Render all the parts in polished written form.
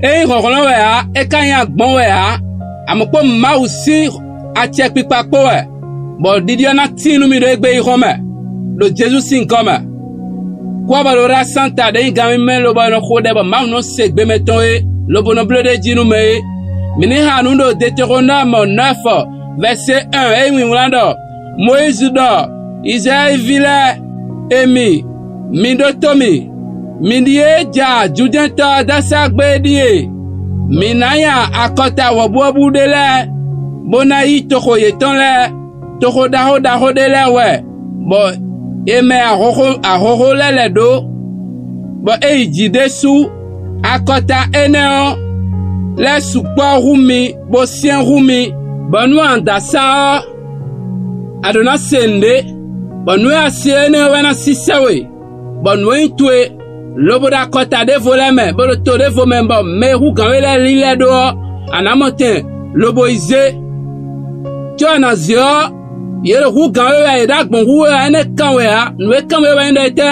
E ronron we a, e kanya gbon we a, amoko ma aussi a tiek pipa po we. Bon didiana tinu mi do egbe i rome. Do Jésus sin comme. Kwa ba lo ra santa de ngami men lo ba no khode ba ma no segbe meton e lo bono bleu de djinu me. Mini hanu do Deutéronome 9 verset 1 e wi ngulando. Moïse do Isaïe vile emi mi do tomi. Mindie ja judenta da sagbe die. Minaya akota wabu de le. Bona yi toko yeton le. Toko daho de le we. Bo eme ahoho le do. Bo e jide su akota eneo. Le sukwa rumi bo sien rumi. Bo nou andasa adona sende. Bo nou asiene wana sisewe. Bo nou intwe lobo da kota de voleme, bolo to de vomembo, me hu ganwele lile do, anamoten, lobo ize. Tio anazio, yere hu ganwele edak bon hu ene kanwe ha, nwe kanwe wende te,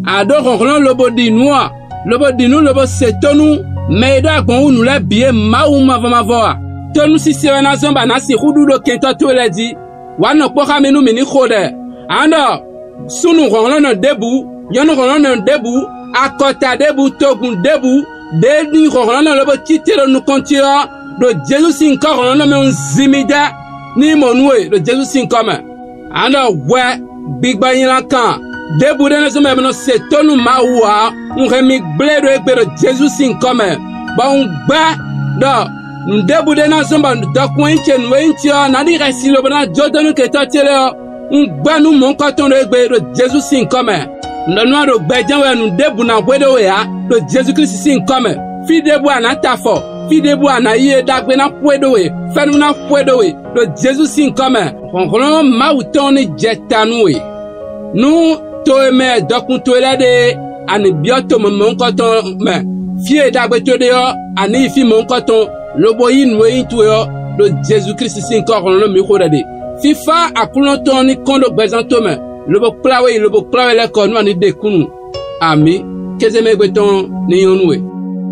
ado ronron lobo di noa, lobo di nou, lobo se tonu, me edak bon hu nou le biye ma ou mavamavoa. Tonu si sewe na zomba nasi hudu do kento to le di, wano poka menu mini khode. Ando, sunu ronron no debu, yono ronron no debu, akota debu togun debu deni ronron lobo titero nu kontio do Jésus sin ko ronron me unzimida ni monwe do Jésus sin come anda we bigba yin kan debu de no me no setonu mawa un remi bledo egbe do Jésus sin come ba un gba do debu de na zomba do kwenche nwencho na di resi lobo na jodonu ke totele un gba nu mon koton do egbe do Jésus sin come Ndono do gbejan we nu debu na wedo we ha do Jésus Christ sin come fi debu anatafo fi debu anaye dagbe na pwedo we fenu na pwedo we do Jésus sin come konkolo ma utoni jetanu we nu to eme dokun to lede ani bioto mon koton me fi dagbe to de yo ani fi mon koton lobo yin we into yo do Jésus Christ sin konkolo mi khorade fifa akulon toni kondo gbejan me lobo plawe le konu ani de kunu ami kezeme gbeton ni yonwe